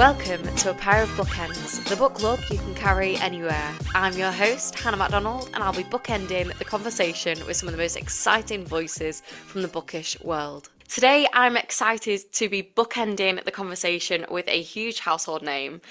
Welcome to A Pair of Bookends, the book club you can carry anywhere. I'm your host, Hannah MacDonald, and I'll be bookending the conversation with some of the most exciting voices from the bookish world. Today, I'm excited to be bookending the conversation with a huge household name.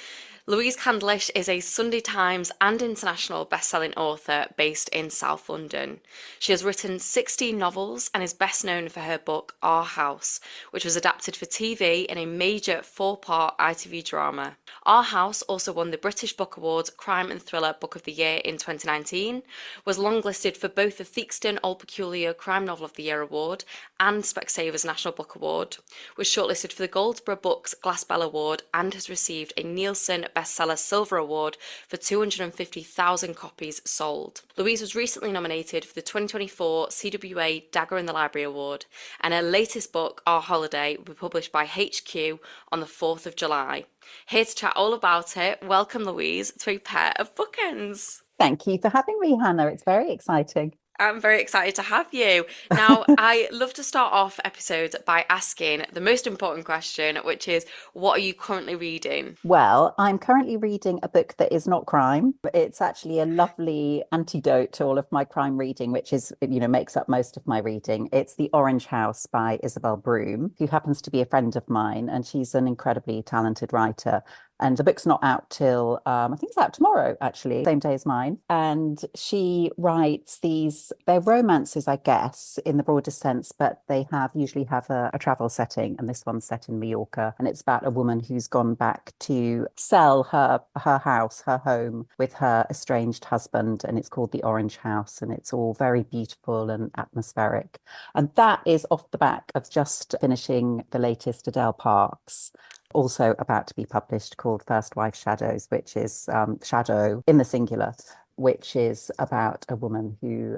Louise Candlish is a Sunday Times and international best-selling author based in South London. She has written 16 novels and is best known for her book Our House, which was adapted for TV in a major 4-part ITV drama. Our House also won the British Book Awards Crime and Thriller Book of the Year in 2019, was longlisted for both the Theakston Old Peculier Crime Novel of the Year Award and Specsavers National Book Award, was shortlisted for the Goldsborough Books Glassbell Award and has received a Nielsen Bestseller Silver Award for 250,000 copies sold. Louise was recently nominated for the 2024 CWA Dagger in the Library Award, and her latest book, Our Holiday, will be published by HQ on the 4th of July. Here to chat all about it, welcome Louise to A Pair of Bookends. Thank you for having me, Hannah. It's very exciting. I'm very excited to have you. Now, I love to start off episodes by asking the most important question, which is, what are you currently reading? Well, I'm currently reading a book that is not crime. It's actually a lovely antidote to all of my crime reading, which is, makes up most of my reading. It's The Orange House by Isabel Broom, who happens to be a friend of mine, and she's an incredibly talented writer. And the book's not out till, I think it's out tomorrow, actually, same day as mine. And she writes they're romances, I guess, in the broadest sense, but they usually have a travel setting. And this one's set in Mallorca. And it's about a woman who's gone back to sell her house, her home, with her estranged husband. And it's called The Orange House. And it's all very beautiful and atmospheric. And that is off the back of just finishing the latest Adele Parks, also about to be published, called First Wife Shadows, which is shadow in the singular, which is about a woman who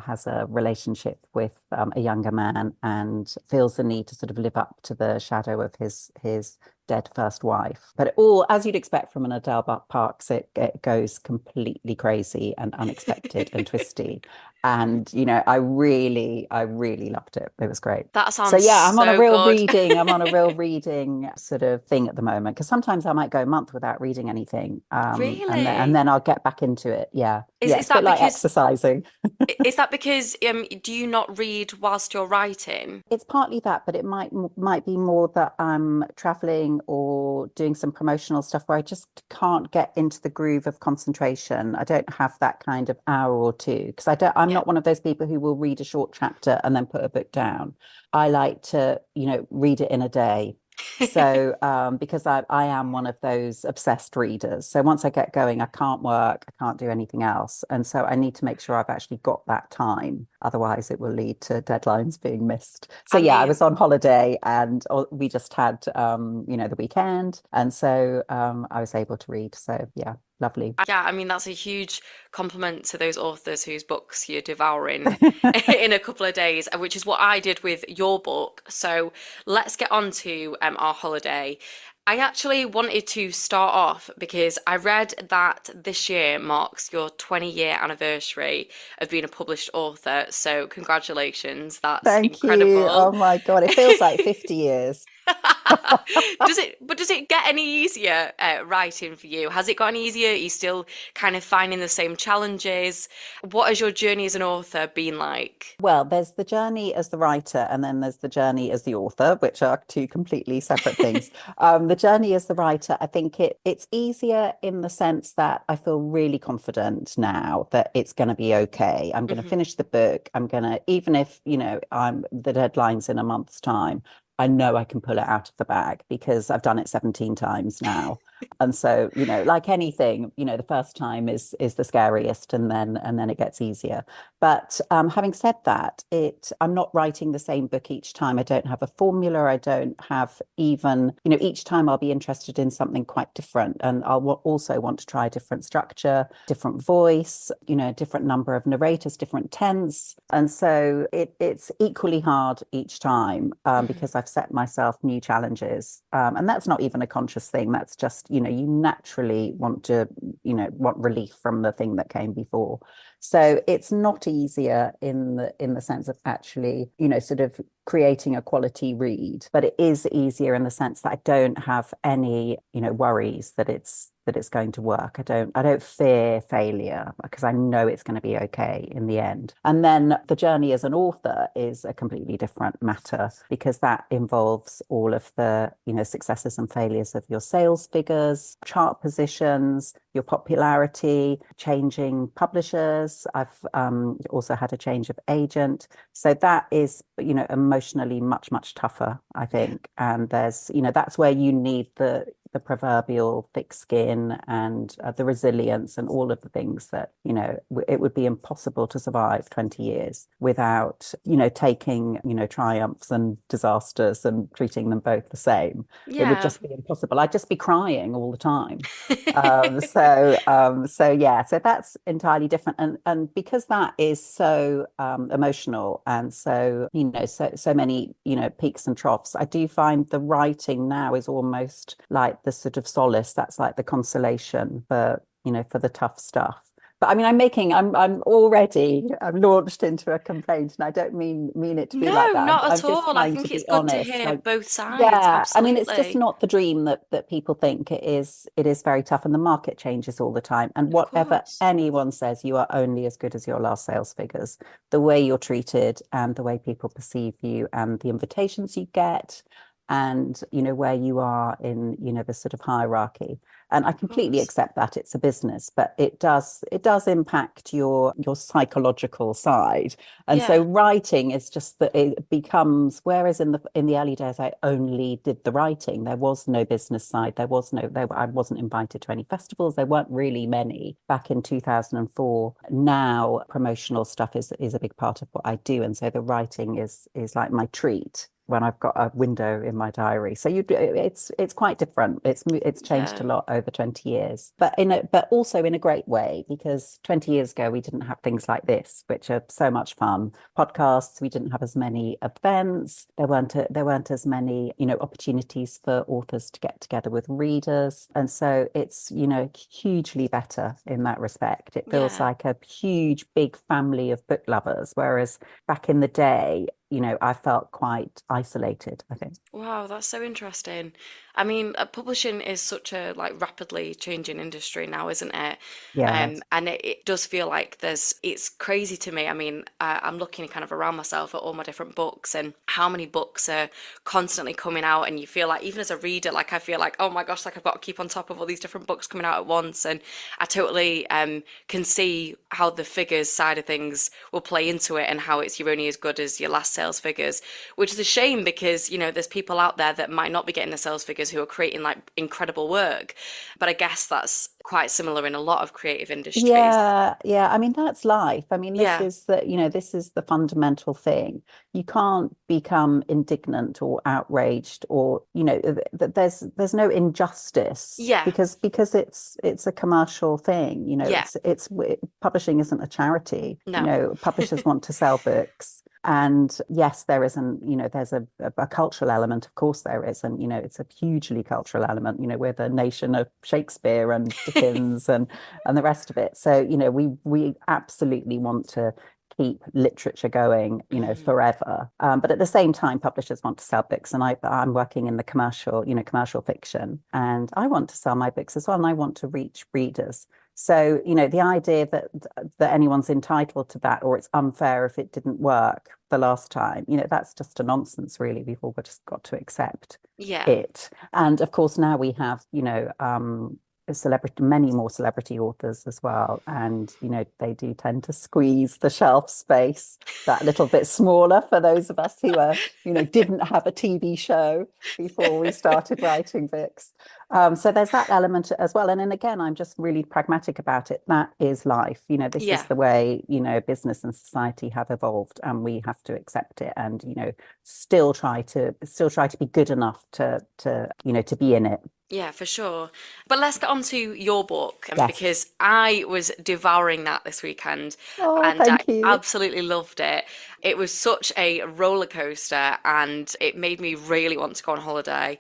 has a relationship with a younger man and feels the need to sort of live up to the shadow of his dead first wife. But it all, as you'd expect from an Adele Parks, it goes completely crazy and unexpected and twisty. And, I really loved it. It was great. That sounds so yeah, I'm on a real good. I'm on a real reading sort of thing at the moment, because sometimes I might go a month without reading anything. Really? And then I'll get back into it. Yeah. Is it's a that bit like because exercising. Is that because do you not read whilst you're writing? It's partly that, but it might be more that I'm traveling or doing some promotional stuff where I just can't get into the groove of concentration. I don't have that kind of hour or two, because I'm not one of those people who will read a short chapter and then put a book down. I like to, read it in a day. So because I am one of those obsessed readers. So once I get going, I can't work, I can't do anything else. And so I need to make sure I've actually got that time. Otherwise, it will lead to deadlines being missed. So I was on holiday and we just had, the weekend. And so I was able to read. So yeah. Lovely. Yeah, that's a huge compliment to those authors whose books you're devouring in a couple of days, which is what I did with your book. So let's get on to Our Holiday. I actually wanted to start off because I read that this year marks your 20-year anniversary of being a published author. So congratulations. That's Thank incredible. you. Oh my God, it feels like 50 years. Does it get any easier writing for you? Has it got any easier? Are you still kind of finding the same challenges? What has your journey as an author been like? Well, there's the journey as the writer, and then there's the journey as the author, which are two completely separate things. The journey as the writer, I think it's easier in the sense that I feel really confident now that it's going to be okay. I'm going to finish the book. I'm going to, even if, the deadline's in a month's time, I know I can pull it out of the bag because I've done it 17 times now. And so, like anything, the first time is the scariest, and then it gets easier. But having said that, I'm not writing the same book each time. I don't have a formula. I don't have even, each time I'll be interested in something quite different, and I'll also want to try a different structure, different voice, different number of narrators, different tense. And so it's equally hard each time because I've set myself new challenges. And that's not even a conscious thing. That's just, you naturally want to, want relief from the thing that came before. So it's not easier in the sense of actually, sort of creating a quality read, but it is easier in the sense that I don't have any, worries that it's going to work. I don't fear failure because I know it's going to be okay in the end. And then the journey as an author is a completely different matter because that involves all of the, successes and failures of your sales figures, chart positions, your popularity, changing publishers. I've also had a change of agent. So that is, emotionally much, much tougher, I think. And there's, that's where you need the proverbial thick skin and the resilience and all of the things that, it would be impossible to survive 20 years without, taking, triumphs and disasters and treating them both the same. It would Yeah. just be impossible. I'd just be crying all the time. So that's entirely different. And because that is so emotional and so, so many, peaks and troughs, I do find the writing now is almost like the sort of solace. That's like the consolation for the tough stuff. But I mean, I'm already launched into a complaint, and I don't mean it to be like No, that. not I'm at just all. I trying think to it's be good to honest. hear both sides. Yeah, I mean, it's just Absolutely. not the dream that people think it is. It is very tough, and the market changes all the time. And Of whatever course. anyone says, you are only as good as your last sales figures. The way you're treated and the way people perceive you and the invitations you get and where you are in the sort of hierarchy. And I Of completely course. accept that it's a business, but it does impact your psychological side. And so Yeah. writing is just that it becomes, whereas in the early days I only did the writing, there was no business side, I wasn't invited to any festivals, there weren't really many back in 2004. Now promotional stuff is a big part of what I do, and so the writing is like my treat when I've got a window in my diary. So it's quite different. It's changed a Yeah. lot over 20 years, but also in a great way, because 20 years ago we didn't have things like this, which are so much fun. Podcasts, we didn't have as many events. There weren't as many, opportunities for authors to get together with readers. And so it's, hugely better in that respect. It feels Yeah. like a huge, big family of book lovers, whereas back in the day, I felt quite isolated, I think. Wow, that's so interesting. I mean, publishing is such a like rapidly changing industry now, isn't it? Yes. And it does feel like it's crazy to me. I mean, I'm looking kind of around myself at all my different books and how many books are constantly coming out. And you feel like, even as a reader, like I feel like, oh my gosh, like I've got to keep on top of all these different books coming out at once. And I totally can see how the figures side of things will play into it and how you're only as good as your last sales figures, which is a shame because, there's people out there that might not be getting the sales figures who are creating like incredible work. But I guess that's quite similar in a lot of creative industries. Yeah, yeah. I mean, that's life. I mean, Yeah, this is the fundamental thing. You can't become indignant or outraged or, there's no injustice yeah, because it's a commercial thing. yeah, Publishing isn't a charity. no, Publishers want to sell books. And yes, there's a cultural element, of course there is. And, it's a hugely cultural element. We're the nation of Shakespeare and Dickens and the rest of it. So, we absolutely want to keep literature going, Mhm. forever. But at the same time, publishers want to sell books, and I'm working in the commercial fiction, and I want to sell my books as well, and I want to reach readers. So, the idea that anyone's entitled to that, or it's unfair if it didn't work the last time, that's just a nonsense, really. We've all just got to accept Yeah. it. And of course, now we have, many more celebrity authors as well. And, they do tend to squeeze the shelf space that little bit smaller for those of us who didn't have a TV show before we started writing books. So there's that element as well. And then again, I'm just really pragmatic about it. That is life. This is Yeah. the way, business and society have evolved, and we have to accept it and, still try to be good enough to be in it. Yeah, for sure. But let's get on to your book Yes. because I was devouring that this weekend Oh, and I thank you. absolutely loved it. It was such a roller coaster and it made me really want to go on holiday.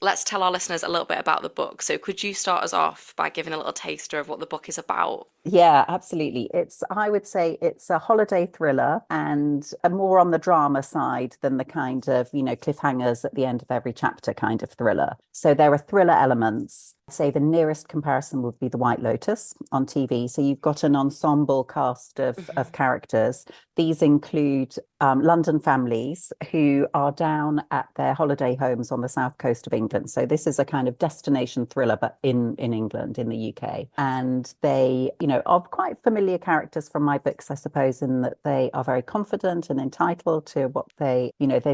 Let's tell our listeners a little bit about the book. So, could you start us off by giving a little taster of what the book is about? Yeah, absolutely. I would say it's a holiday thriller and a more on the drama side than the kind of, cliffhangers at the end of every chapter kind of thriller. So there are thriller elements. I'd say the nearest comparison would be the White Lotus on TV. So you've got an ensemble cast of Hmm. characters. These include London families who are down at their holiday homes on the south coast of England. So this is a kind of destination thriller, but in England, in the UK. And they, are quite familiar characters from my books, I suppose, in that they are very confident and entitled to what they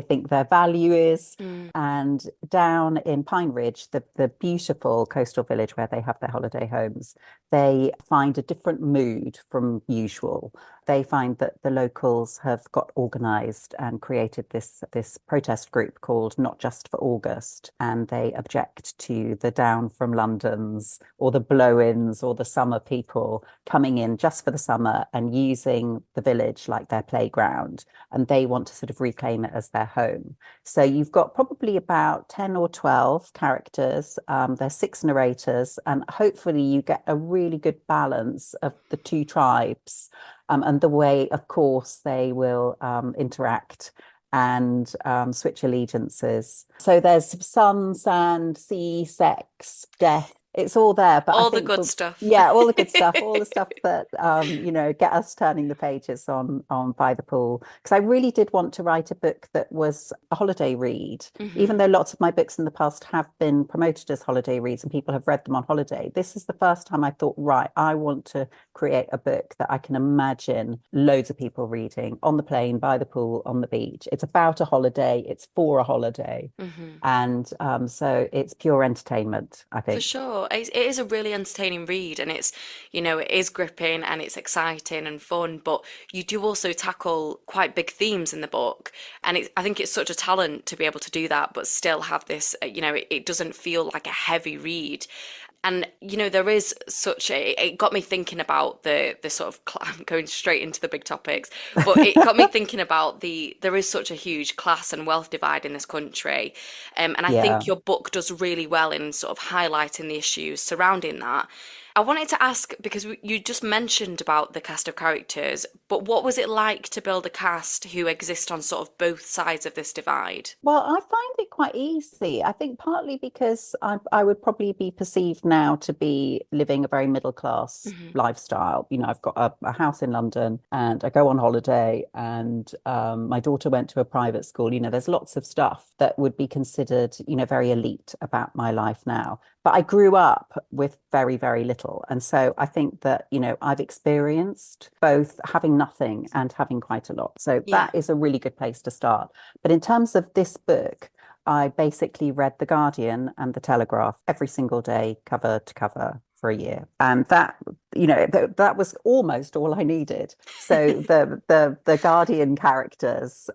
think their value is. Mm. And down in Pine Ridge, the beautiful coastal village where they have their holiday homes, they find a different mood from usual. They find that the locals have got organized and created this protest group called Not Just for August, and they object to the down from Londons or the blow-ins or the summer people coming in just for the summer and using the village like their playground, and they want to sort of reclaim it as their home. So you've got probably about 10 or 12 characters. There's six narrators, and hopefully you get a really good balance of the two tribes, and the way, of course, they will interact and switch allegiances. So there's sun, sand, sea, sex, death. It's all there, but I All the think good stuff. yeah, all the good stuff, all the stuff that get us turning the pages on By the Pool. Because I really did want to write a book that was a holiday read, even Hmm. though lots of my books in the past have been promoted as holiday reads and people have read them on holiday. This is the first time I thought, right, I want to create a book that I can imagine loads of people reading on the plane, by the pool, on the beach. It's about a holiday, it's for a holiday. Hmm. And so it's pure entertainment, I For think. sure. It is a really entertaining read, and it is gripping and it's exciting and fun, but you do also tackle quite big themes in the book. And I think it's such a talent to be able to do that, but still have this, it doesn't feel like a heavy read. And there is such it got me thinking about the sort of I'm going straight into the big topics, but it got me thinking about there is such a huge class and wealth divide in this country, and I think Yeah. your book does really well in sort of highlighting the issues surrounding that. I wanted to ask, because you just mentioned about the cast of characters, but what was it like to build a cast who exist on sort of both sides of this divide? Well, I find it quite easy. I think partly because I would probably be perceived now to be living a very middle class Hmm. lifestyle. I've got a house in London and I go on holiday, and my daughter went to a private school. There's lots of stuff that would be considered, very elite about my life now. But I grew up with very, very little. And so I think that, I've experienced both having nothing and having quite a lot. So Yeah. that is a really good place to start. But in terms of this book, I basically read The Guardian and The Telegraph every single day, cover to cover, for a year. And that was almost all I needed. So the Guardian characters,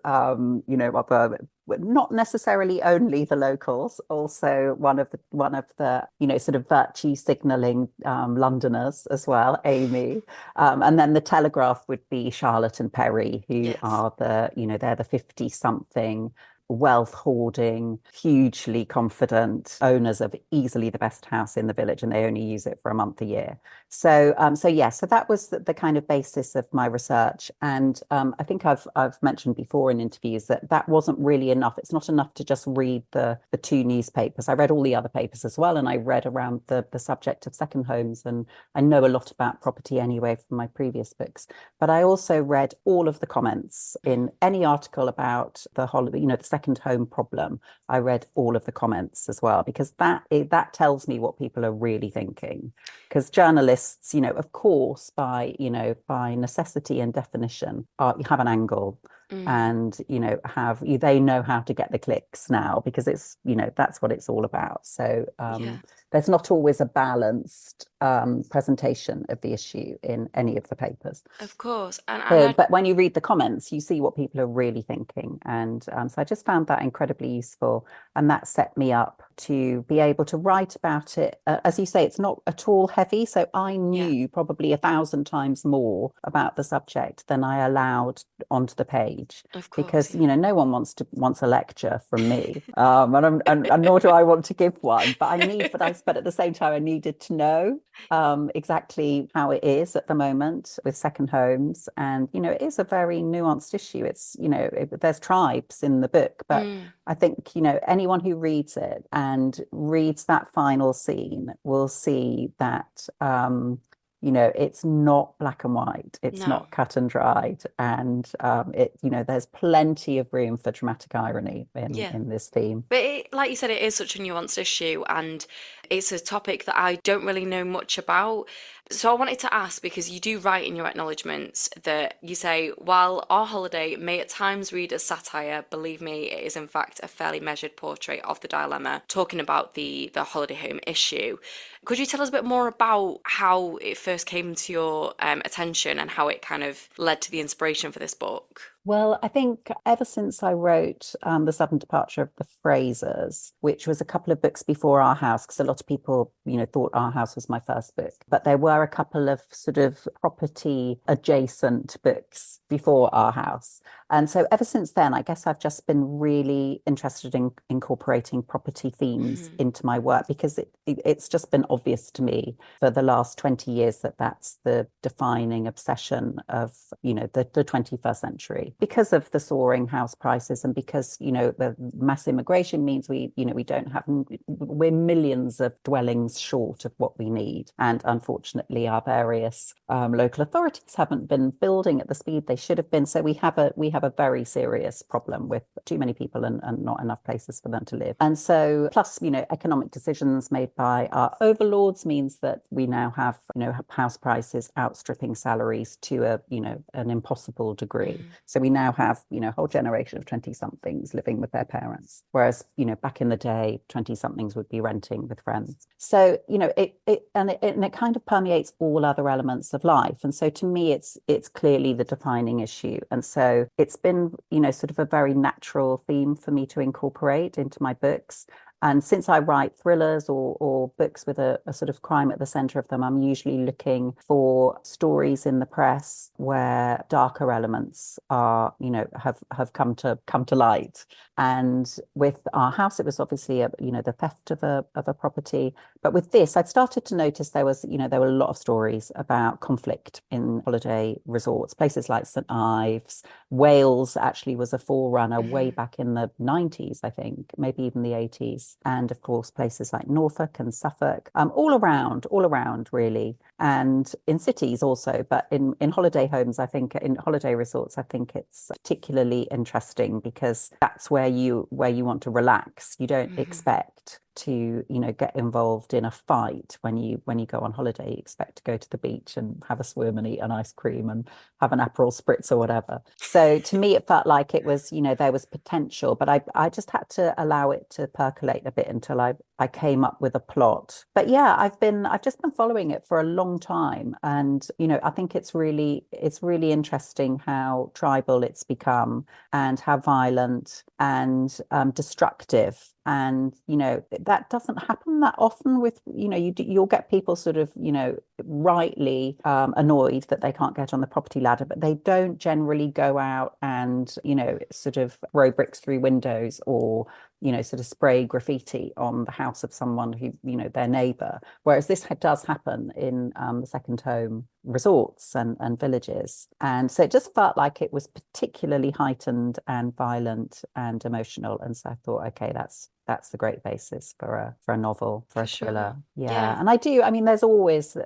not necessarily only the locals, also one of the sort of virtue signaling Londoners as well, Amy. And then the Telegraph would be Charlotte and Perry, who Yes. are they're the 50 something wealth hoarding, hugely confident owners of easily the best house in the village, and they only use it for a month a year. So that was the kind of basis of my research. And I think I've mentioned before in interviews that wasn't really enough. It's not enough to just read the two newspapers. I read all the other papers as well, and I read around the subject of second homes, and I know a lot about property anyway from my previous books. But I also read all of the comments in any article about the whole, the second home problem. I read all of the comments as well, because that tells me what people are really thinking. Because journalists, of course, by necessity and definition, have an angle, Mm. and they know how to get the clicks now, because it's that's what it's all about. So Yeah, there's not always a balanced presentation of the issue in any of the papers. of course. And So, I but when you read the comments, you see what people are really thinking. And so I just found that incredibly useful. And that set me up to be able to write about it. As you say, it's not at all heavy. So I yeah, knew probably 1,000 times more about the subject than I allowed onto the page, of course, because, yeah. no one wants a lecture from me. And nor do I want to give one. But at the same time, I needed to know. exactly how it is at the moment with second homes. And, it is a very nuanced issue. It's, there's tribes in the book, but Mm, I think, anyone who reads it and reads that final scene will see that, it's not black and white. It's no. not cut and dried. And there's plenty of room for dramatic irony in Yeah. this theme. But like you said, it is such a nuanced issue, and it's a topic that I don't really know much about. So I wanted to ask, because you do write in your acknowledgements that you say, while Our Holiday may at times read as satire, believe me, it is in fact a fairly measured portrait of the dilemma, talking about the holiday home issue. Could you tell us a bit more about how it first came to your attention and how it kind of led to the inspiration for this book? Well, I think ever since I wrote The Sudden Departure of the Frasers, which was a couple of books before Our House, because a lot of people, thought Our House was my first book, but there were a couple of sort of property adjacent books before Our House. And so ever since then, I guess I've just been really interested in incorporating property themes Mhm. into my work because it's just been obvious to me for the last 20 years that that's the defining obsession of, the 21st century because of the soaring house prices and because, the mass immigration means we don't have, we're millions of dwellings short of what we need. And unfortunately, our various local authorities haven't been building at the speed they should have been. So we have a very serious problem with too many people and not enough places for them to live. And so plus, economic decisions made by our overlords means that we now have, house prices outstripping salaries to an impossible degree. Mm. So we now have, a whole generation of 20 somethings living with their parents. Whereas, back in the day, 20 somethings would be renting with friends. So, it kind of permeates all other elements of life. And so to me, it's clearly the defining issue. And so it's been, sort of a very natural theme for me to incorporate into my books. And since I write thrillers or books with a sort of crime at the center of them, I'm usually looking for stories in the press where darker elements are, have come to light. And with Our House, it was obviously the theft of a property. But with this, I'd started to notice there were a lot of stories about conflict in holiday resorts, places like St. Ives. Wales actually was a forerunner way Mhm. back in the 90s, I think, maybe even the 80s. And of course, places like Norfolk and Suffolk, all around, really. And in cities also, but in holiday homes, I think in holiday resorts, I think it's particularly interesting because that's where you want to relax. You don't Mhm. expect to get involved in a fight when you go on holiday. You expect to go to the beach and have a swim and eat an ice cream and have an Aperol spritz or whatever. So to me, it felt like it was, there was potential, but I just had to allow it to percolate a bit until I came up with a plot. But yeah, I've just been following it for a long time, and I think it's really interesting how tribal it's become and how violent and destructive. And that doesn't happen that often with you'll get people sort of rightly annoyed that they can't get on the property ladder, but they don't generally go out and sort of throw bricks through windows or sort of spray graffiti on the house of someone who, their neighbor. Whereas this does happen in the second home resorts and villages. And so it just felt like it was particularly heightened and violent and emotional. And so I thought, okay, that's the great basis for a novel, for For a sure. thriller. Yeah. Yeah. And I mean, there's always,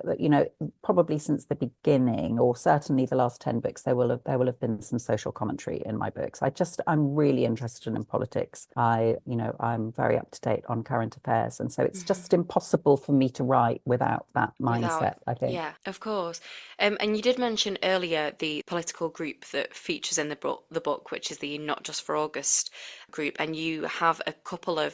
probably since the beginning, or certainly the last 10 books, there will have been some social commentary in my books. I'm really interested in politics. I'm very up to date on current affairs. And so it's Mhm. just impossible for me to write without that Without, mindset, I think. yeah, of course. And you did mention earlier the political group that features in the book, which is the Not Just for August group, and you have a couple of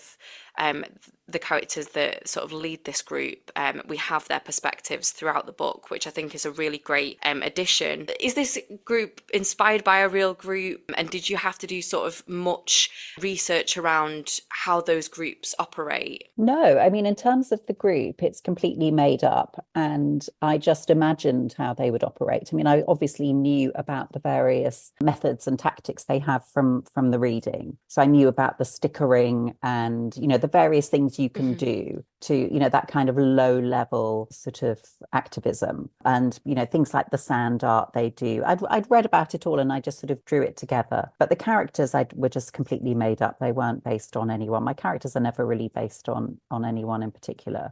um, the characters that sort of lead this group. We have their perspectives throughout the book, which I think is a really great addition. Is this group inspired by a real group, and did you have to do sort of much research around how those groups operate? No, I mean, in terms of the group, it's completely made up. And I just imagined how they would operate. I mean, I obviously knew about the various methods and tactics they have from the reading. So I knew about the stickering and, the various things you can do to, that kind of low level sort of activism. And, things like the sand art they do. I'd read about it all and I just sort of drew it together. But the characters were just completely made up. They weren't based on anyone. My characters are never really based on anyone in particular.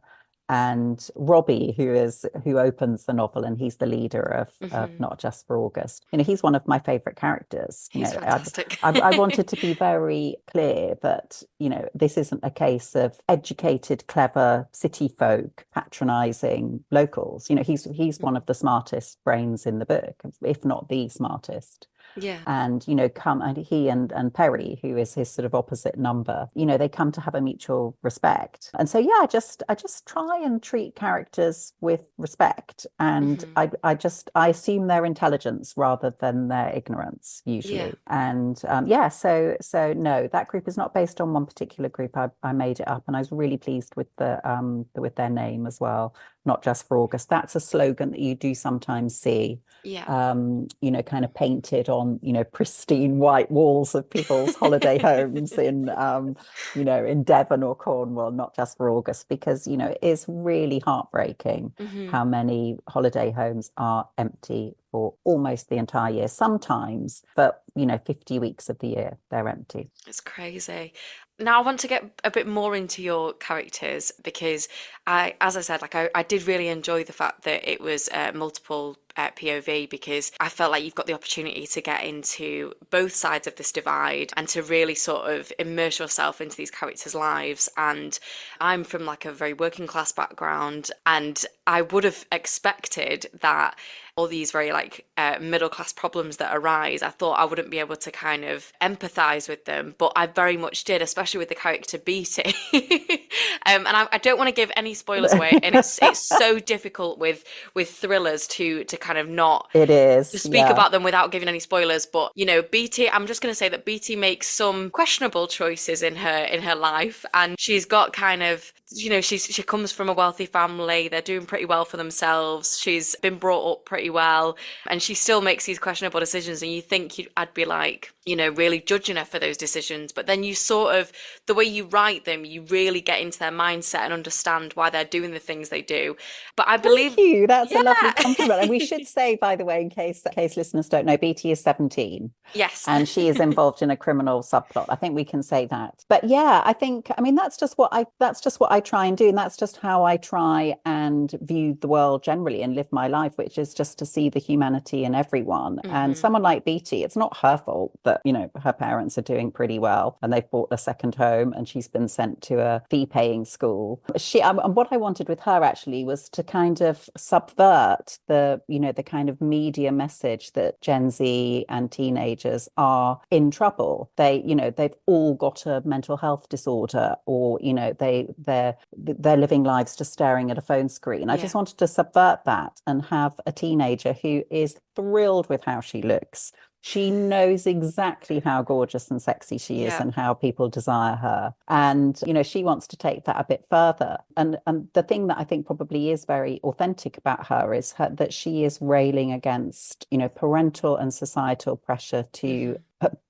And Robbie, who opens the novel, and he's the leader of Not Just for August. He's one of my favorite characters. He's fantastic. I wanted to be very clear that, this isn't a case of educated, clever city folk patronizing locals. He's one of the smartest brains in the book, if not the smartest. Yeah. And, and he and Perry, who is his sort of opposite number, they come to have a mutual respect. And so, I just try and treat characters with respect. And I assume their intelligence rather than their ignorance, usually. Yeah. And so no, that group is not based on one particular group. I made it up, and I was really pleased with with their name as well. Not Just for August. That's a slogan that you do sometimes see. Yeah. Kind of painted on, pristine white walls of people's holiday homes in Devon or Cornwall, Not Just for August, because, it is really heartbreaking how many holiday homes are empty for almost the entire year. Sometimes, but 50 weeks of the year, they're empty. It's crazy. Now I want to get a bit more into your characters because as I said, I did really enjoy the fact that it was multiple POV, because I felt like you've got the opportunity to get into both sides of this divide and to really sort of immerse yourself into these characters' lives. And I'm from a very working class background, and I would have expected that all these very middle class problems that arise, I thought I wouldn't be able to kind of empathize with them, but I very much did, especially with the character Beatty. And I don't want to give any spoilers away, and it's so difficult with thrillers to kind of not to speak about them without giving any spoilers. But Beatty, I'm just going to say that Beatty makes some questionable choices in her life, and she's got kind of, she comes from a wealthy family. They're doing pretty well for themselves. She's been brought up pretty well, and she still makes these questionable decisions, and you think I'd be really judging her for those decisions, but then you sort of, the way you write them, you really get into their mindset and understand why they're doing the things they do. But I believe Thank you. That's a lovely compliment. And we should say, by the way, in case listeners don't know, Beatty is 17. Yes. And she is involved in a criminal subplot. I think we can say that. But that's just what I try and do, and that's just how I try and view the world generally and live my life, which is just to see the humanity in everyone. And someone like Beatty, it's not her fault that her parents are doing pretty well and they've bought a second home and she's been sent to a fee-paying school. And what I wanted with her actually was to kind of subvert the kind of media message that Gen Z and teenagers are in trouble. They've all got a mental health disorder, or they're living lives just staring at a phone screen. I just wanted to subvert that and have a teenager who is thrilled with how she looks. She knows exactly how gorgeous and sexy she is and how people desire her. And, she wants to take that a bit further. And the thing that I think probably is very authentic about her is that she is railing against, parental and societal pressure to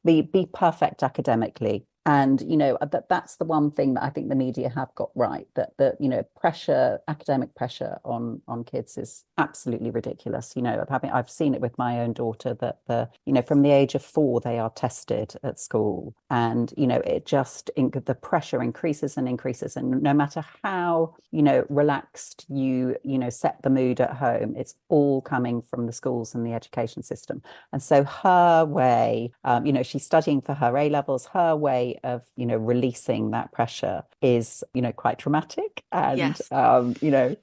be perfect academically. And, that's the one thing that I think the media have got right, that academic pressure on kids is absolutely ridiculous. I've seen it with my own daughter that from the age of 4, they are tested at school, and, the pressure increases and increases. And no matter how, relaxed you set the mood at home, it's all coming from the schools and the education system. And so her way, she's studying for her A-levels, her way of releasing that pressure is quite dramatic and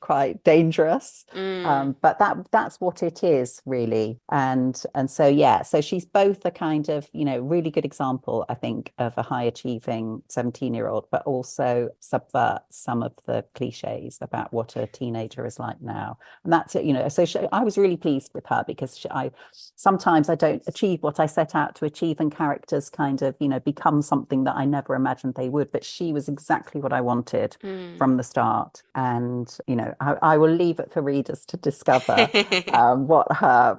quite dangerous, but that's what it is really. And so she's both a kind of really good example, I think, of a high achieving 17-year-old, but also subverts some of the cliches about what a teenager is like now. And that's it. So I was really pleased with her, because sometimes I don't achieve what I set out to achieve, and characters kind of become something something that I never imagined they would, but she was exactly what I wanted from the start. And, you know, I will leave it for readers to discover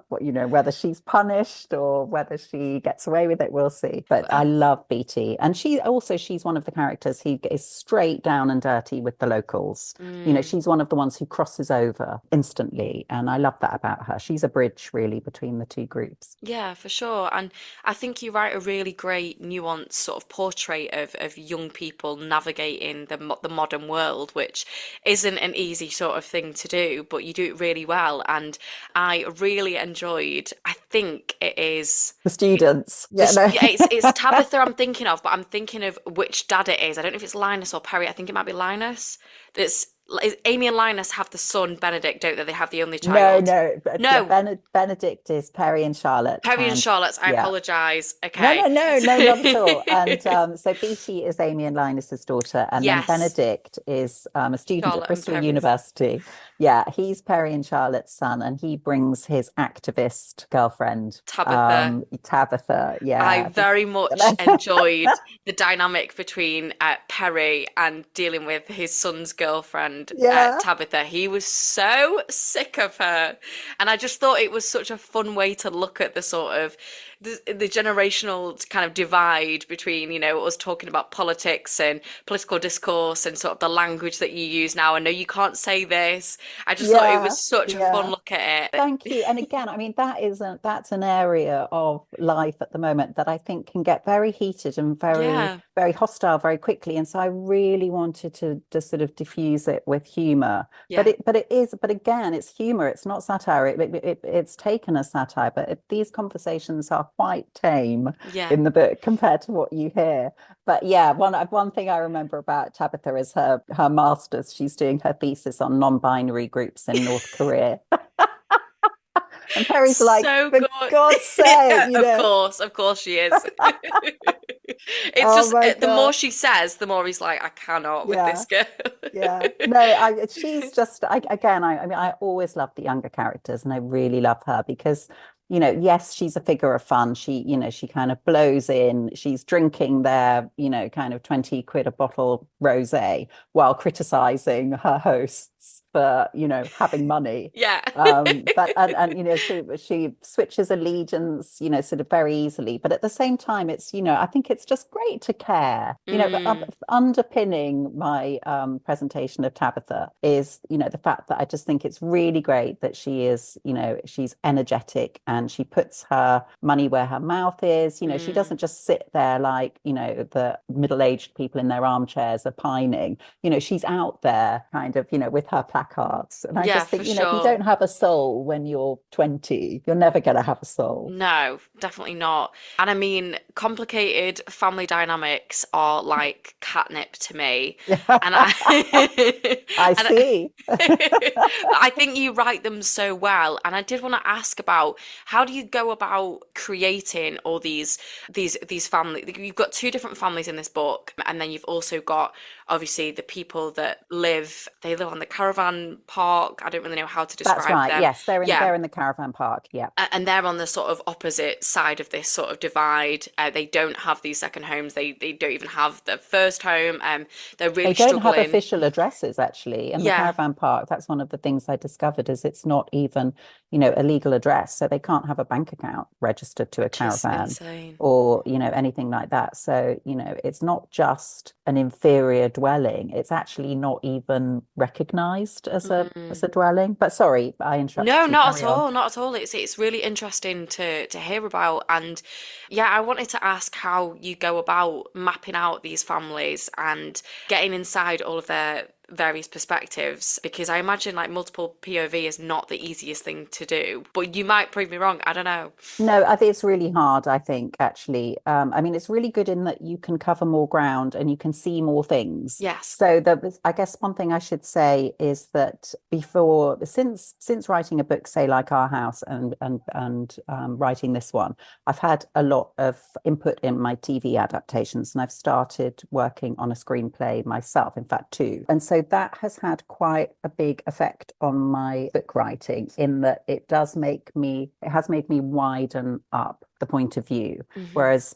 whether she's punished or whether she gets away with it, we'll see. But I love Beatty. And she's one of the characters who is straight down and dirty with the locals. You know, she's one of the ones who crosses over instantly. And I love that about her. She's a bridge really between the two groups. Yeah, for sure. And I think you write a really great, nuanced sort of portrait of young people navigating the modern world, which isn't an easy sort of thing to do, but you do it really well. And I really enjoyed, I think it is The students. Yeah, no. it's Tabitha I'm thinking of, but I'm thinking of which dad it is. I don't know if it's Linus or Perry. I think it might be Linus. That's Amy and Linus have the son Benedict, don't they? They have the only child. No. Benedict is Perry and Charlotte. Perry and Charlotte's. I apologise. Okay. No, not at all. And so Beatty is Amy and Linus's daughter, and then Benedict is a student Charlotte at Bristol University. Yeah, he's Perry and Charlotte's son, and he brings his activist girlfriend, Tabitha. Yeah, I very much enjoyed the dynamic between Perry and dealing with his son's girlfriend, Tabitha. He was so sick of her, and I just thought it was such a fun way to look at the sort of the generational kind of divide between, you know, us talking about politics and political discourse and sort of the language that you use now. I know you can't say this. I just thought it was such a fun look at it. Thank you. And again, I mean, that's an area of life at the moment that I think can get very heated and very hostile very quickly. And so I really wanted to sort of diffuse it with humor. But again, it's humor. It's not satire. It's taken as satire, but these conversations are quite tame in the book compared to what you hear. But yeah, one thing I remember about Tabitha is her master's. She's doing her thesis on non-binary groups in North Korea. And Perry's like, for God's sake, you know. Of course she is. It's just the more she says, the more he's like, I cannot with this girl. No, she's just I always love the younger characters, and I really love her because, you know, yes, she's a figure of fun. She, you know, she kind of blows in. She's drinking their, you know, kind of 20 quid a bottle rosé while criticizing her hosts for, you know, having money. But you know, she switches allegiance, you know, sort of very easily. But at the same time, it's, you know, I think it's just great to care. You know, underpinning my presentation of Tabitha is, you know, the fact that I just think it's really great that she is, you know, she's energetic and she puts her money where her mouth is. You know, she doesn't just sit there like, you know, the middle-aged people in their armchairs are pining. You know, she's out there kind of, you know, with her placards. And I just think, you know, if you don't have a soul when you're 20, you're never going to have a soul. No, definitely not. And I mean, complicated family dynamics are like catnip to me. And I see. I think you write them so well. And I did want to ask about, how do you go about creating all these families? You've got two different families in this book, and then you've also got obviously the people that live on the caravan park. I don't really know how to describe them. That's right. Yes, they're in the caravan park. Yeah. And they're on the sort of opposite side of this sort of divide. They don't have these second homes. They don't even have the first home. They're really struggling. They don't have official addresses, actually. In the caravan park, that's one of the things I discovered, is it's not even, you know, a legal address. So they can't have a bank account registered to a caravan or, you know, anything like that. So, you know, it's not just an inferior dwelling. It's actually not even recognized as a dwelling. But sorry, I interrupted. No, not at all. It's really interesting to hear about. And yeah, I wanted to ask how you go about mapping out these families and getting inside all of their various perspectives, because I imagine like multiple POV is not the easiest thing to do, but you might prove me wrong. I don't know. No, I think it's really hard, I think, actually. I mean, it's really good in that you can cover more ground and you can see more things. Yes. So I guess one thing I should say is that since writing a book, say like Our House and writing this one, I've had a lot of input in my TV adaptations, and I've started working on a screenplay myself, in fact, two. And so that has had quite a big effect on my book writing, in that it has made me widen up the point of view. Whereas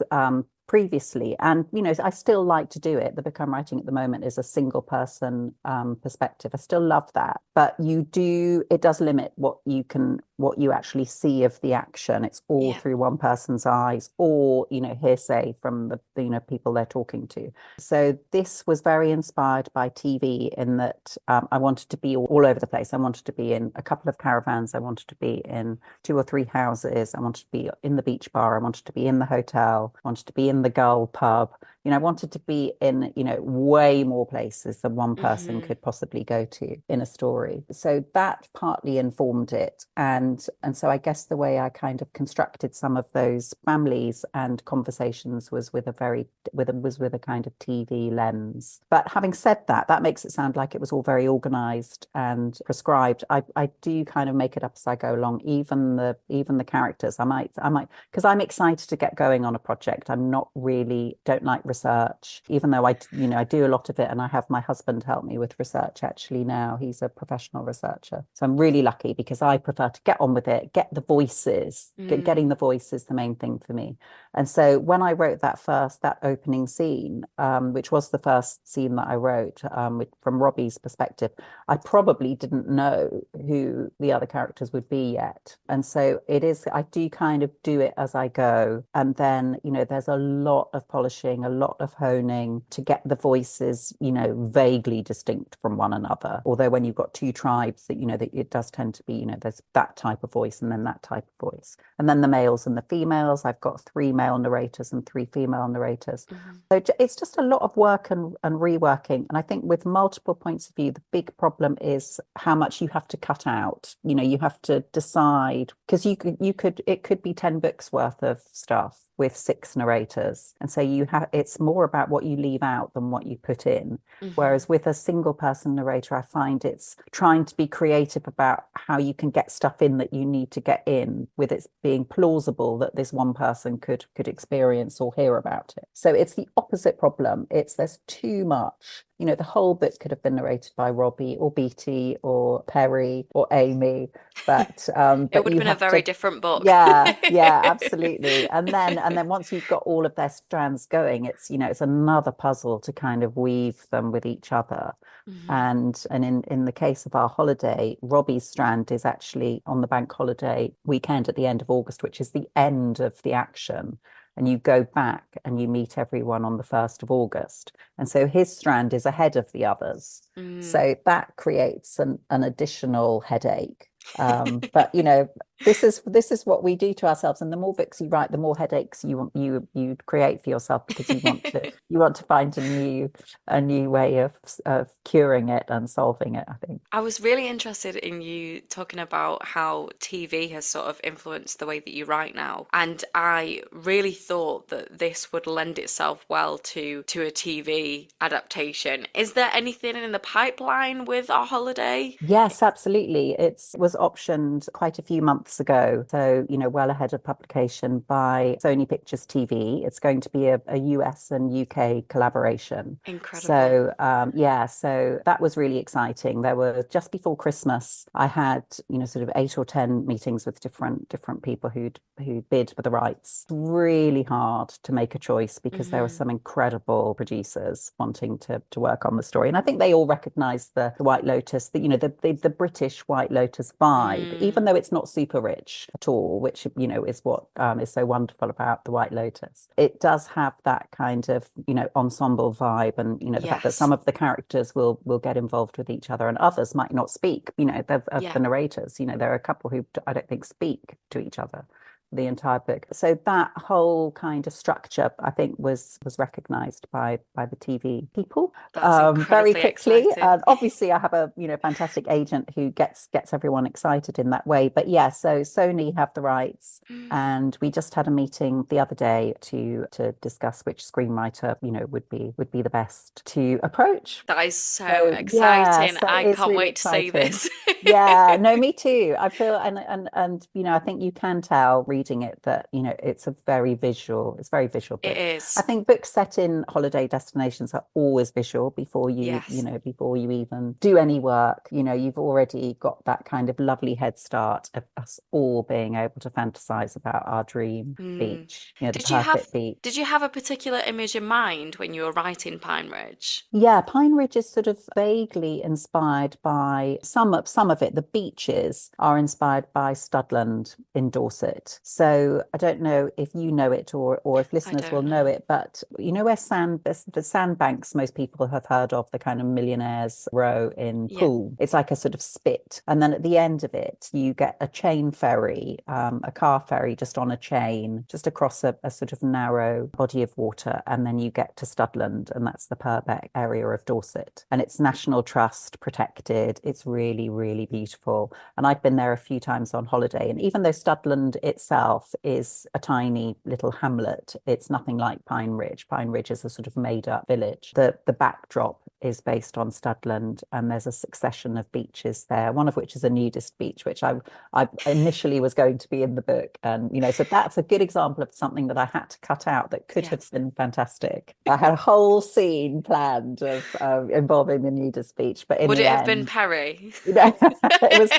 previously. And, I still like to do it. The book I'm writing at the moment is a single person perspective. I still love that. But it does limit what you actually see of the action. It's all Yeah. through one person's eyes or, hearsay from the people they're talking to. So this was very inspired by TV in that I wanted to be all over the place. I wanted to be in a couple of caravans. I wanted to be in 2 or 3 houses. I wanted to be in the beach bar. I wanted to be in the hotel. I wanted to be in the girl pub. I wanted to be in, way more places than one person could possibly go to in a story. So that partly informed it. And so I guess the way I kind of constructed some of those families and conversations was with a kind of TV lens. But having said that, that makes it sound like it was all very organized and prescribed. I do kind of make it up as I go along, even the characters. I might, because I'm excited to get going on a project. I'm not really, don't like research, even though I do a lot of it, and I have my husband help me with research actually now. He's a professional researcher. So I'm really lucky because I prefer to get on with it, get the voices, getting the voices the main thing for me. And so when I wrote that opening scene, which was the first scene that I wrote from Robbie's perspective, I probably didn't know who the other characters would be yet. And so I do kind of do it as I go. And then, there's a lot of polishing, a lot of honing to get the voices, vaguely distinct from one another. Although when you've got 2 tribes that, that it does tend to be, there's that type of voice and then that type of voice. And then the males and the females, I've got 3 male narrators and 3 female narrators. So it's just a lot of work and reworking. And I think with multiple points of view, the big problem is how much you have to cut out. You have to decide, because it could be 10 books worth of stuff with 6 narrators. And so it's more about what you leave out than what you put in. Whereas with a single person narrator, I find it's trying to be creative about how you can get stuff in that you need to get in, with it being plausible that this one person could experience or hear about it. So it's the opposite problem. There's too much. The whole book could have been narrated by Robbie or Beatty or Perry or Amy, but it would have you been a have very to, different book. yeah, absolutely. And then once you've got all of their strands going, it's another puzzle to kind of weave them with each other. And in the case of our holiday, Robbie's strand is actually on the bank holiday weekend at the end of August, which is the end of the action. And you go back and you meet everyone on the 1st of August. And so his strand is ahead of the others. So that creates an additional headache. But this is what we do to ourselves, and the more books you write, the more headaches you create for yourself, because you want to find a new way of curing it and solving it, I think. I was really interested in you talking about how TV has sort of influenced the way that you write now, and I really thought that this would lend itself well to a TV adaptation. Is there anything in the pipeline with Our Holiday? Yes, absolutely. It was optioned quite a few months ago. So, well ahead of publication by Sony Pictures TV. It's going to be a US and UK collaboration. Incredible. So, so that was really exciting. There were, just before Christmas, I had, sort of 8 or 10 meetings with different people who bid for the rights. Really hard to make a choice, because there were some incredible producers wanting to work on the story. And I think they all recognized the White Lotus, the British White Lotus vibe, even though it's not super rich at all, which is what is so wonderful about the White Lotus. It does have that kind of ensemble vibe, and the fact that some of the characters will get involved with each other and others might not speak. The narrators, there are a couple who I don't think speak to each other the entire book. So that whole kind of structure, I think, was recognized by the TV people very quickly. Obviously, I have a fantastic agent who gets everyone excited in that way. But yeah, so Sony have the rights, and we just had a meeting the other day to discuss which screenwriter would be the best to approach. That is so exciting. So I can't really wait exciting. to see this. Yeah, no, me too. I feel and I think you can tell reading it that, it's a it's very visual It book. I is. think books set in holiday destinations are always visual Yes. before you even do any work. You've already got that kind of lovely head start of us all being able to fantasize about our dream Mm. beach, the Did you have perfect beach. did you have a particular image in mind when you were writing Pine Ridge? Yeah, Pine Ridge is sort of vaguely inspired by some of it. The beaches are inspired by Studland in Dorset. So I don't know if you know it or if I listeners will don't know know. it, but you know where the sandbanks most people have heard of, the kind of millionaires row in Yeah. Poole. It's like a sort of spit. And then at the end of it, you get a chain ferry, a car ferry just on a chain, just across a sort of narrow body of water. And then you get to Studland, and that's the Purbeck area of Dorset. And it's National Trust protected. It's really, really beautiful. And I've been there a few times on holiday. And even though Studland itself is a tiny little hamlet, it's nothing like Pine Ridge. Pine Ridge is a sort of made up village. The backdrop is based on Studland, and there's a succession of beaches there, one of which is a nudist beach, which I initially was going to be in the book. And, so that's a good example of something that I had to cut out that could have Yes. been fantastic. I had a whole scene planned of involving the nudist beach, but in Would the it have been end, Perry? it was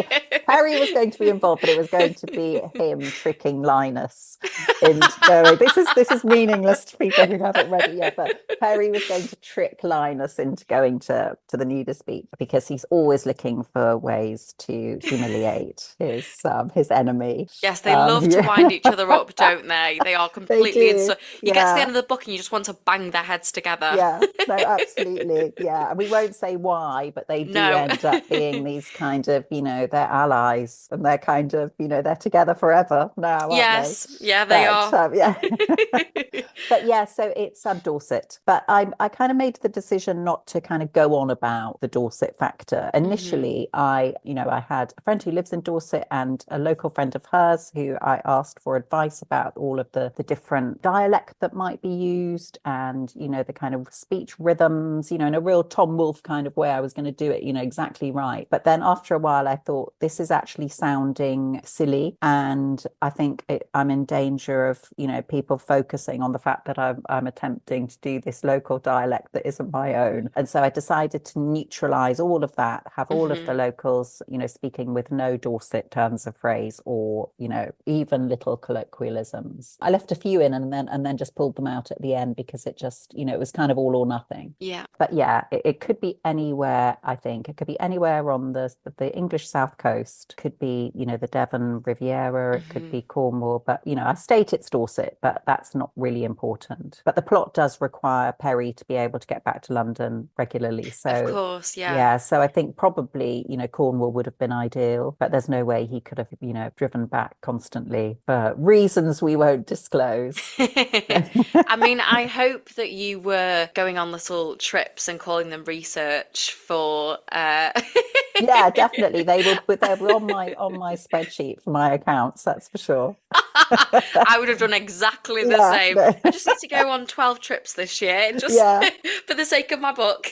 Harry was going to be involved, but it was going to be him tricking Linus into going. This is meaningless to people who haven't read it yet, but Harry was going to trick Linus into going to the nudist beach because he's always looking for ways to humiliate his enemy. Yes, they love to wind each other up, don't they? They are They completely do, you get to the end yeah. of the book and you just want to bang their heads together. Yeah, no, absolutely. Yeah. And we won't say why, but they do No. end up being these kind of, they're allies and they're kind of, they're together forever now, aren't they? Yes, yeah, they But are. yeah. But yeah, so it's Dorset. But I kind of made the decision not to kind of go on about the Dorset factor. Hmm. Initially, I had a friend who lives in Dorset and a local friend of hers who I asked for advice about all of the different dialect that might be used and, the kind of speech rhythms, in a real Tom Wolfe kind of way. I was going to do it, exactly right. But then after a while, I thought this is actually sounding silly. And I think I'm in danger of, people focusing on the fact that I'm attempting to do this local dialect that isn't my own. And so I decided to neutralize all of that, have all of the Hmm. locals, speaking with no Dorset terms of phrase or, even little colloquialisms. I left a few in and then just pulled them out at the end because it just, it was kind of all or nothing. Yeah. But yeah, it could be anywhere, I think. It could be anywhere on the English South Coast, could be, the Devon Riviera, it could Hmm. be Cornwall, but I state it's Dorset, but that's not really important. But the plot does require Perry to be able to get back to London regularly. Of So course, yeah. yeah, so I think probably, Cornwall would have been ideal, but there's no way he could have, driven back constantly for reasons we won't disclose. I mean, I hope that you were going on little trips and calling them research for Yeah, definitely. They were on my spreadsheet for my accounts, that's for sure. I would have done exactly the Yeah, same. no, I just need to go on 12 trips this year, just yeah. for the sake of my book.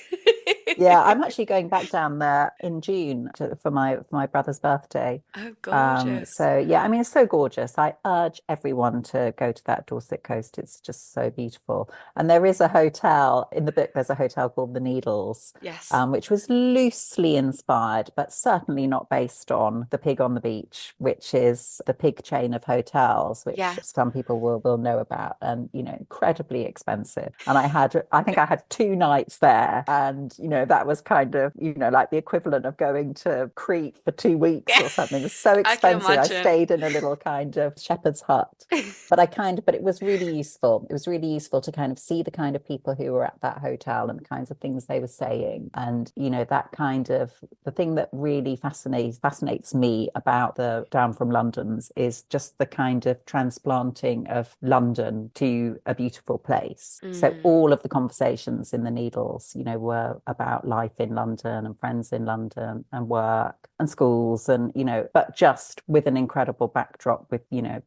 Yeah, I'm actually going back down there in June for my brother's birthday. Oh, gorgeous. So yeah, I mean, it's so gorgeous. I urge everyone to go to that Dorset coast. It's just so beautiful. And there is a hotel in the book. There's a hotel called the Needles, Yes. which was loosely inspired, but certainly not based on the Pig on the Beach, which is the pig chain of hotels, which Yeah. some people will know about, and incredibly expensive. And I think I had 2 nights there, and that was kind of like the equivalent of going to Crete for 2 weeks Yeah. or something. It was so I can expensive. I imagine. stayed in a little kind of shepherd's hut. But it was really useful. It was really useful to kind of see the kind of people who were at that hotel and the kinds of things they were saying. And, that kind of the thing that really fascinates me about the Down from Londons is just the kind of transplanting of London to a beautiful place. So Mm. all of the conversations in the Needles, were about life in London and friends in London and work and schools and, but just with an incredible backdrop with,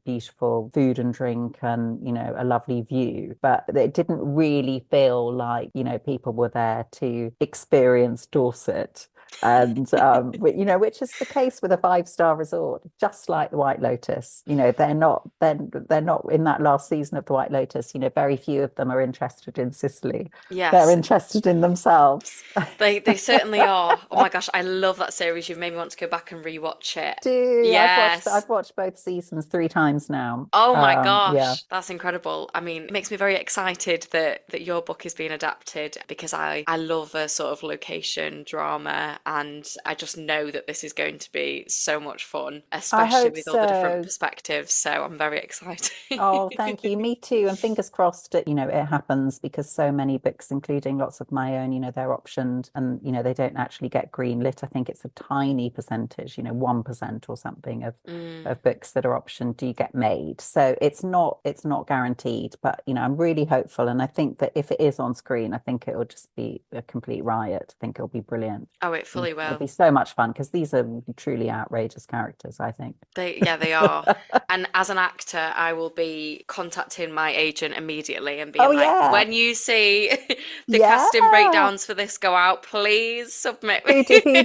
beautiful food and drink and, a lovely view. But it didn't really feel like, people were there to experience Dorset. And which is the case with a five-star resort, just like the White Lotus. They're not in that last season of the White Lotus. Very few of them are interested in Sicily. They're Yes, interested in themselves. they certainly are. Oh my gosh, I love that series. You've made me want to go back and rewatch it. Do Yes. I've watched both seasons three times now. Oh my Yeah. gosh, that's incredible. I mean, it makes me very excited that your book is being adapted because I love a sort of location drama, and I just know that this is going to be so much fun, I especially hope with all the different so. perspectives. So I'm very excited. Oh, thank you. Me too. And fingers crossed that, it happens because so many books, including lots of my own, they're optioned and, they don't actually get greenlit. I think it's a tiny percentage, 1% or something Mm. of books that are optioned do get made. So it's not guaranteed, but, I'm really hopeful. And I think that if it is on screen, I think it'll just be a complete riot. I think it'll be brilliant. Oh, it fully It'll will. be so much fun because these are truly outrageous characters, I think. Yeah, they are. And as an actor, I will be contacting my agent immediately and Oh, being like, yeah. when you see the Yeah. casting breakdowns for this go out, please submit me. Who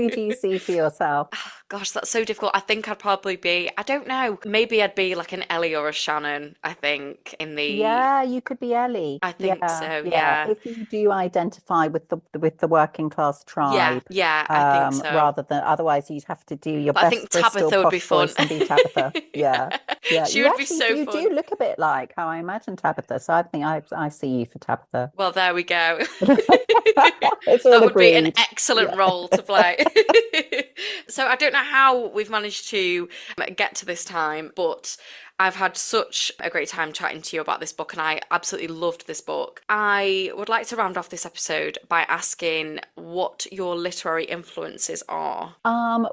do you see for yourself? Gosh, that's so difficult. I think I'd probably be, I don't know, maybe I'd be like an Ellie or a Shannon, I think, Yeah, you could be Ellie. I think Yeah, so, yeah. yeah. If you do identify with the working class Yeah, tribe, yeah, I think so. rather than otherwise you'd have to do your But I think best Bristol Tabitha would be posh fun. voice and be Tabitha. Yeah. Yeah, Yeah. she You would be actually so you fun. do look a bit like how I imagine Tabitha. So I think I see you for Tabitha. Well, there we go. It's all That would be an agreed. excellent Yeah. role to play. So I don't know how we've managed to get to this time, but I've had such a great time chatting to you about this book, and I absolutely loved this book. I would like to round off this episode by asking what your literary influences are.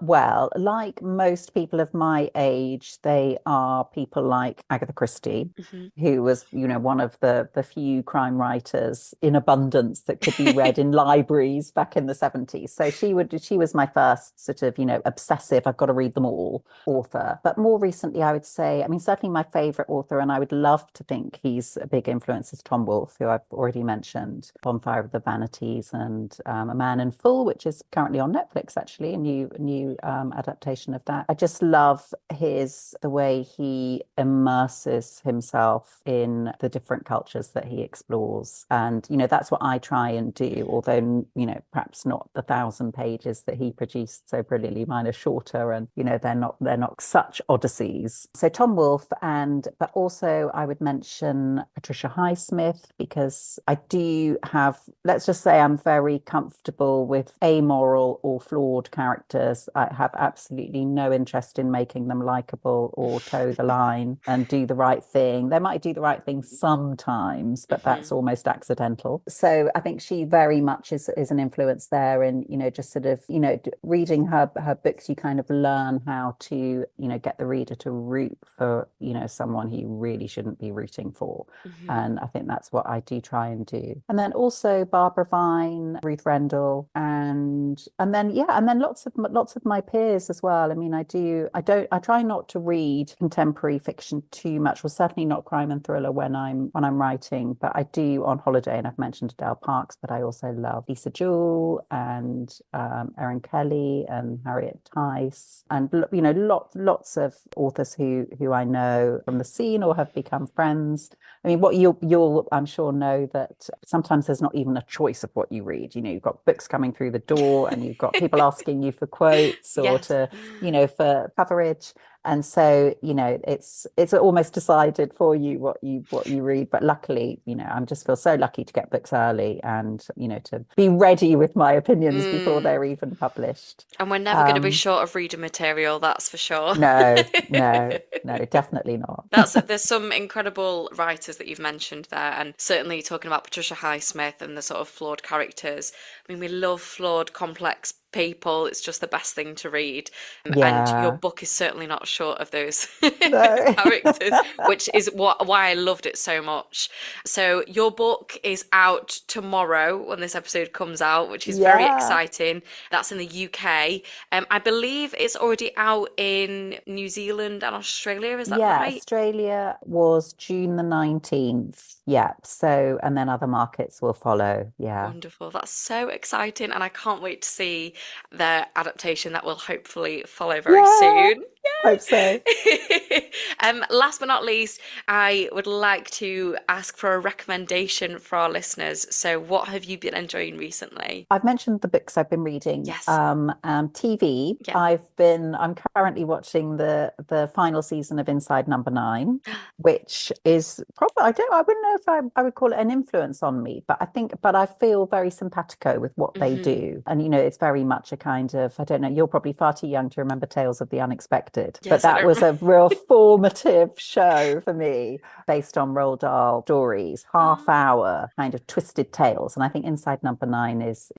Well, like most people of my age, they are people like Agatha Christie, Mhm. who was, one of the few crime writers in abundance that could be read in libraries back in the 70s. So she was my first sort of, obsessive, I've got to read them all author. But more recently, I would say, I mean, certainly my favorite author, and I would love to think he's a big influence, is Tom Wolfe, who I've already mentioned, Bonfire of the Vanities and A Man in Full, which is currently on Netflix, actually, a new adaptation of that. I just love the way he immerses himself in the different cultures that he explores. And, that's what I try and do, although, perhaps not the 1,000 pages that he produced so brilliantly. Mine are shorter and, they're not such odysseys. So Tom Wolfe, but also I would mention Patricia Highsmith, because I do have, let's just say I'm very comfortable with amoral or flawed characters. I have absolutely no interest in making them likable or toe the line and do the right thing. They might do the right thing sometimes, but that's Mhm. almost accidental. So I think she very much is an influence there. And, just sort of, reading her books, you kind of learn how to, get the reader to root for, someone who you really shouldn't be rooting for. Mhm. And I think that's what I do try and do. And then also Barbara Vine, Ruth Rendell, and then lots of my peers as well. I mean, I try not to read contemporary fiction too much, or certainly not crime and thriller when I'm writing, but I do on holiday, and I've mentioned Adele Parks, but I also love Lisa Jewell and Erin Kelly and Harriet Tice, and lots of authors who I know from the scene or have become friends. I mean, what you'll I'm sure know that sometimes there's not even a choice of what you read. You've got books coming through the door, and you've got people asking you for quotes or Yes. for coverage. And so, it's almost decided for you what you read. But luckily, I just feel so lucky to get books early and, to be ready with my opinions before Mm. they're even published. And we're never going to be Um, short of reader material, that's for sure. no, no, no, definitely not. There's some incredible writers that you've mentioned there, and certainly talking about Patricia Highsmith and the sort of flawed characters. I mean, we love flawed, complex people. It's just the best thing to read. And your Yeah, book is certainly not short of those no. characters, which is why I loved it so much. So your book is out tomorrow when this episode comes out, which is very Yeah. exciting. That's in the UK. I believe it's already out in New Zealand and Australia. Is that Yeah, right? Australia was June the 19th. Yeah. So, and then other markets will follow. Yeah. Wonderful. That's so exciting. And I can't wait to see the adaptation that will hopefully follow very soon. Hope so. Last but not least, I would like to ask for a recommendation for our listeners. So what have you been enjoying recently? I've mentioned the books I've been reading. Yes. TV. Yeah. I'm currently watching the final season of Inside Number 9, which is probably, I wouldn't know if I would call it an influence on me, but I feel very simpatico with what they do. And, it's very much a kind of, I don't know, you're probably far too young to remember Tales of the Unexpected, Yes, but that was a real formative show for me, based on Roald Dahl stories, half-hour kind of twisted tales. And I think Inside Number 9 is,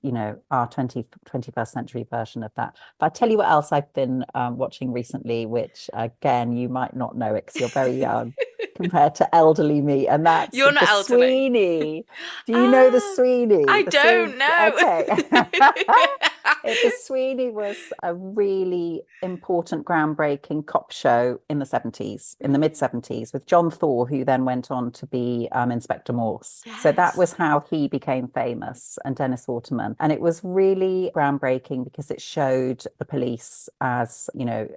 our 21st century version of that. But I tell you what else I've been watching recently, which again, you might not know it because you're very young compared to elderly me, and that's You're not the elderly. Sweeney. Do you know the Sweeney? I don't know. Okay. The Sweeney was a really important, groundbreaking cop show in the 70s, in the mid-70s, with John Thaw, who then went on to be Inspector Morse. Yes. So that was how he became famous, and Dennis Waterman. And it was really groundbreaking because it showed the police as,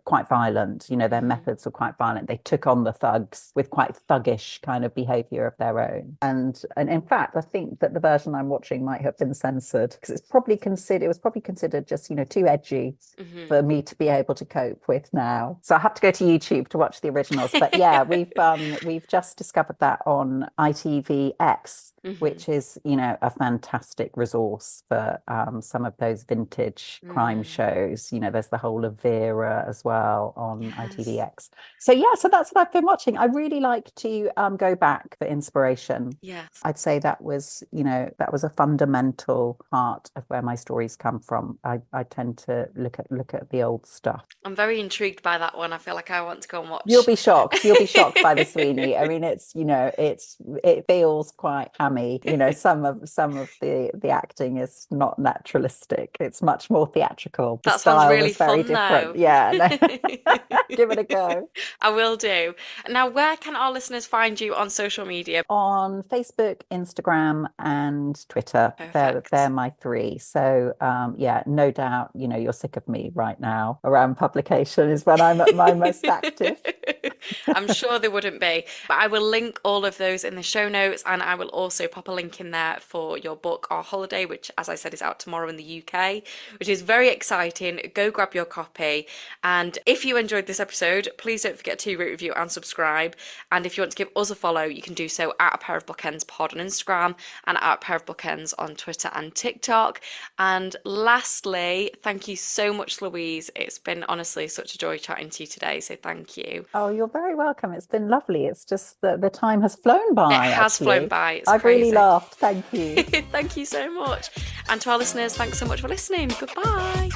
quite violent. Their methods were quite violent. They took on the thugs with quite thuggish kind of behavior of their own. And in fact, I think that the version I'm watching might have been censored because it was probably considered just, too edgy for me to be able to cope with now. So I have to go to YouTube to watch the originals. But yeah, we've just discovered that on ITVX, which is, a fantastic resource for some of those vintage crime shows. There's the whole of Vera as well on ITVX. So yeah, so that's what I've been watching. I really like to go back for inspiration. Yes. I'd say that was a fundamental part of where my stories come from. I tend to look at the old stuff. I'm very intrigued by that one. I feel like I want to go and watch. You'll be shocked. You'll be shocked by the Sweeney. I mean, it feels quite hammy. Some of the acting is not naturalistic. It's much more theatrical. The That style sounds really was very fun, different. though. Yeah, give it a go. I will do. Now, where can our listeners find you on social media? On Facebook, Instagram, and Twitter. They're my three. So yeah, no doubt, you're sick of me right now. Around publication is when I'm at my most active. I'm sure there wouldn't be. But I will link all of those in the show notes, and I will also pop a link in there for your book, Our Holiday, which, as I said, is out tomorrow in the UK, which is very exciting. Go grab your copy. And if you enjoyed this episode, please don't forget to rate, review, and subscribe. And if you want to give us a follow, you can do so at A Pair of Bookends Pod on Instagram and at A Pair of Bookends on Twitter and TikTok. And lastly, thank you so much, Louise. It's been honestly such a joy chatting to you today, so thank you. Oh, you're very welcome. It's been lovely. It's just that the time has flown by. It has flown by. It's I've crazy. really laughed. Thank you. Thank you so much. And to our listeners, thanks so much for listening. Goodbye.